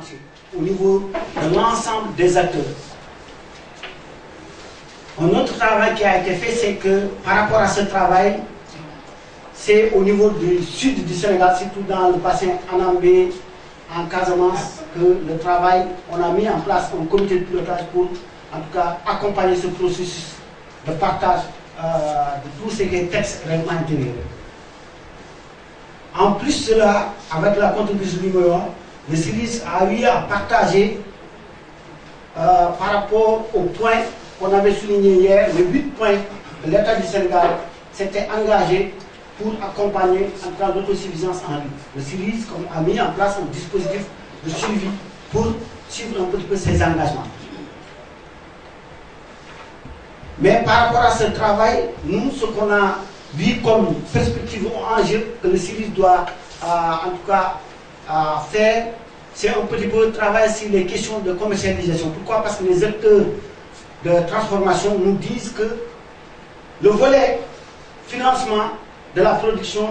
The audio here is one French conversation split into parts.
marché, au niveau de l'ensemble des acteurs. Un autre travail qui a été fait, c'est que par rapport à ce travail, c'est au niveau du sud du Sénégal, surtout dans le bassin Anambé, en Casamance, que le travail, on a mis en place un comité de pilotage pour, en tout cas, accompagner ce processus de partage de tout ce qui est texte règlement intérieur. En plus de cela, avec la contribution du gouvernement, le CIRIS a eu à partager par rapport aux points qu'on avait soulignés hier, les 8 points de l'État du Sénégal s'était engagé pour accompagner en cas d'autosuffisance en riz. Le CIRIS a mis en place un dispositif de suivi pour suivre un petit peu ces engagements. Mais par rapport à ce travail, nous, ce qu'on a vu comme perspective ou enjeu que le CIRIS doit en tout cas faire, c'est un petit peu travailler sur les questions de commercialisation. Pourquoi? Parce que les acteurs de transformation nous disent que le volet financement de la production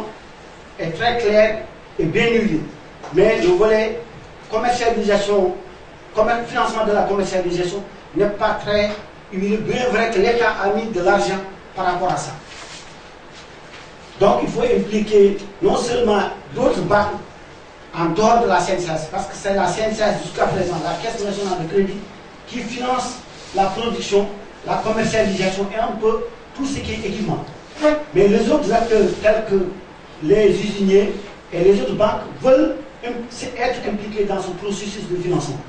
est très clair et bien huilé. Mais le volet commercialisation, financement de la commercialisation n'est pas très huilé. Bien vrai que l'État a mis de l'argent par rapport à ça. Donc il faut impliquer non seulement d'autres banques en dehors de la CNCS, parce que c'est la CNCS jusqu'à présent, la Caisse nationale de crédit, qui finance la production, la commercialisation et un peu tout ce qui est équipement. Mais les autres acteurs, tels que les usiniers et les autres banques, veulent être impliqués dans ce processus de financement.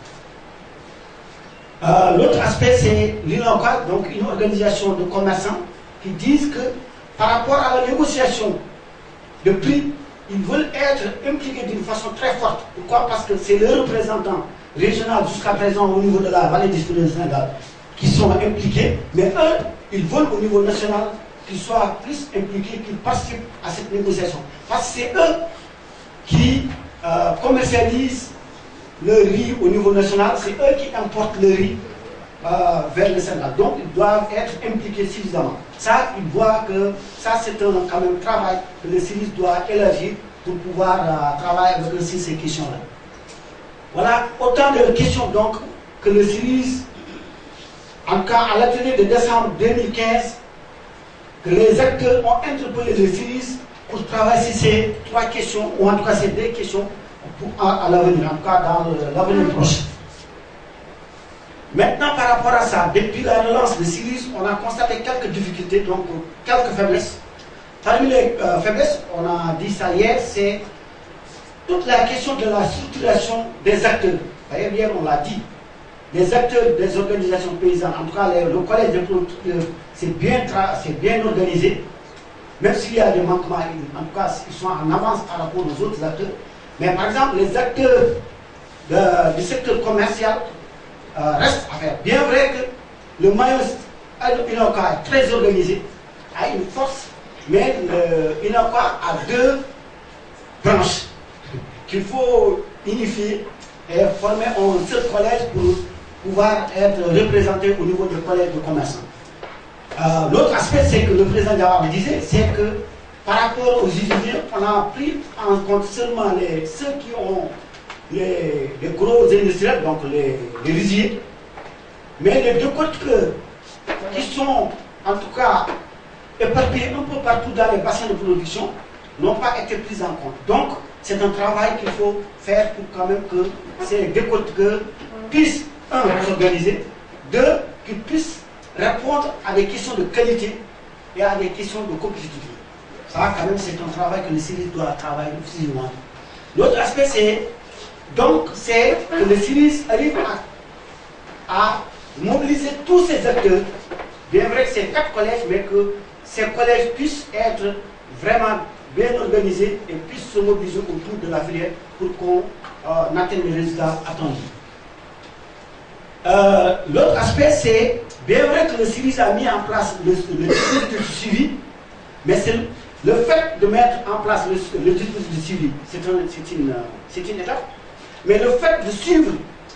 L'autre aspect, c'est l'INOCA, donc une organisation de commerçants qui disent que par rapport à la négociation de prix, ils veulent être impliqués d'une façon très forte. Pourquoi? Parce que c'est les représentants régionaux jusqu'à présent au niveau de la vallée du Sénégal qui sont impliqués, mais eux, ils veulent au niveau national qu'ils soient plus impliqués, qu'ils participent à cette négociation. Parce que c'est eux qui commercialisent le riz au niveau national, c'est eux qui importent le riz vers le Sénégal. Donc ils doivent être impliqués suffisamment. Ça, ils voient que ça c'est quand même un travail que le CIRIS doit élargir pour pouvoir travailler avec aussi ces questions-là. Voilà autant de questions donc que le CIRIS, en tout cas à l'atelier de décembre 2015, que les acteurs ont interpellé le CIRIS pour travailler sur ces 3 questions, ou en tout cas ces 2 questions à l'avenir, en tout cas dans l'avenir prochain. Maintenant, par rapport à ça, depuis la relance de CIRIS, on a constaté quelques difficultés, donc quelques faiblesses. Parmi les faiblesses, on a dit ça hier, c'est toute la question de la structuration des acteurs. D'ailleurs, hier, on l'a dit. Les acteurs des organisations paysannes, en tout cas le collège des producteurs, c'est bien organisé, même s'il y a des manquements, en tout cas, ils sont en avance par rapport aux autres acteurs. Mais par exemple, les acteurs du secteur commercial restent à faire. Bien vrai que le maillot INOCA est très organisé, a une force, mais l'INOCA a 2 branches qu'il faut unifier et former un seul collège pour pouvoir être représenté au niveau du collège de commerçants. L'autre aspect, c'est que le président Diawara disait, c'est que par rapport aux usiniers, on a pris en compte seulement ceux qui ont les gros industriels, donc les riziers, mais les 2 côtes qui sont en tout cas éparpillés un peu partout dans les bassins de production n'ont pas été pris en compte. Donc c'est un travail qu'il faut faire pour quand même que ces 2 côtes puissent, 1, s'organiser, 2, qu'ils puissent répondre à des questions de qualité et à des questions de compétitivité. Ça, quand même, c'est un travail que le CIRIS doit travailler physiquement. L'autre aspect, c'est que le CIRIS arrive à mobiliser tous ces acteurs. Bien vrai que c'est 4 collèges, mais que ces collèges puissent être vraiment bien organisés et puissent se mobiliser autour de la filière pour qu'on atteigne les résultats attendus. L'autre aspect, c'est bien vrai que le CIRIS a mis en place le dispositif de suivi, mais c'est le fait de mettre en place le dispositif de suivi, c'est une étape, mais le fait de suivre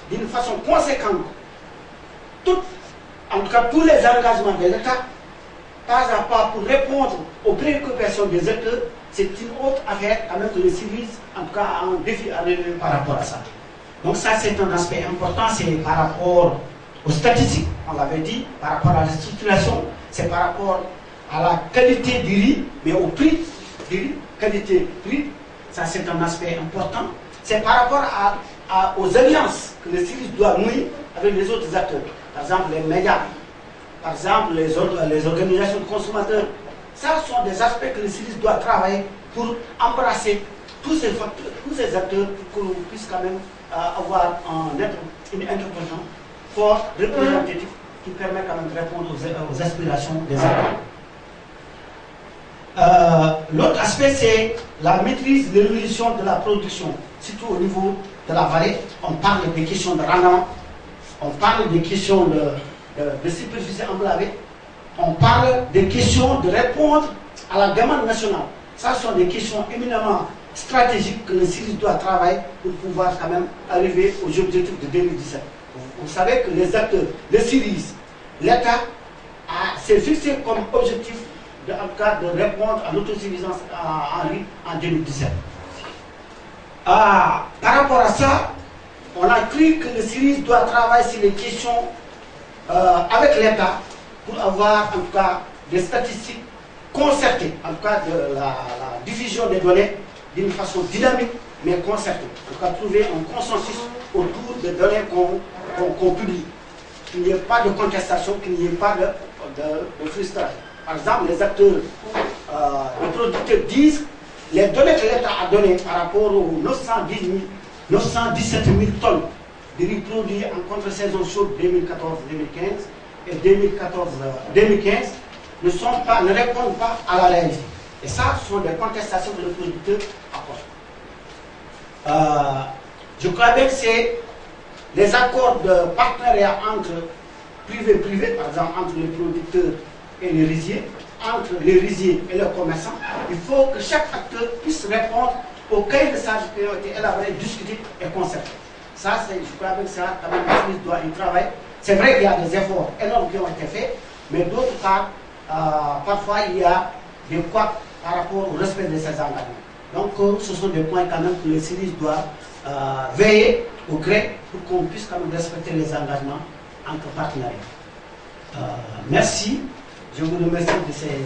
d'une façon conséquente en tout cas tous les engagements de l'État, pas à pas pour répondre aux préoccupations des acteurs, c'est une autre affaire, quand même que le CIRIS, en tout cas, a un défi à relever par rapport à ça. Donc ça, c'est un aspect important, c'est par rapport aux statistiques, on l'avait dit, par rapport à la structuration, c'est par rapport à la qualité du riz, mais au prix du riz, qualité-prix, ça c'est un aspect important. C'est par rapport aux alliances que le CIRIS doit nouer avec les autres acteurs. Par exemple, les médias, par exemple, les organisations de consommateurs. Ça sont des aspects que le CIRIS doit travailler pour embrasser tous ces facteurs, tous ces acteurs pour que l'on puisse quand même avoir une intervention forte, représentative, qui permet quand même de répondre aux aspirations des acteurs. L'autre aspect, c'est la maîtrise de l'évolution de la production, surtout au niveau de la vallée. On parle des questions de rendement, on parle des questions de superficie emblavée, on parle des questions de répondre à la demande nationale. Ça sont des questions éminemment stratégiques que le CIRIS doit travailler pour pouvoir quand même arriver aux objectifs de 2017. Vous savez que les acteurs, le CIRIS, l'État s'est fixé comme objectif en cas de répondre à l'autosuffisance en riz en 2017. Par rapport à ça, on a cru que le CIRIS doit travailler sur les questions avec l'État pour avoir en tout cas des statistiques concertées, en tout cas de la diffusion des données d'une façon dynamique mais concertée. On va trouver un consensus autour des données qu'on publie, qu'il n'y ait pas de contestation, qu'il n'y ait pas de frustration. Par exemple, les acteurs, les producteurs disent les données que l'État a données par rapport aux 917 000 tonnes de riz produits en contre-saison chaude 2014-2015 et 2014-2015 ne répondent pas à la réalité. Et ça, ce sont des contestations que le producteur apporte. Je crois bien que c'est les accords de partenariat entre privé-privé, par exemple entre les producteurs et les riziers, entre les riziers et les commerçants. Il faut que chaque acteur puisse répondre aux cahiers de charges qui ont été élaborés, discutés et concertés. Ça, je crois bien que ça, quand même, le CIRIS doit y travailler. C'est vrai qu'il y a des efforts énormes qui ont été faits, mais d'autre part, parfois il y a des couacs par rapport au respect de ces engagements. Donc, ce sont des points quand même que le CIRIS doit veiller au gré pour qu'on puisse quand même respecter les engagements entre partenariats. Merci. Je vous remercie de ces...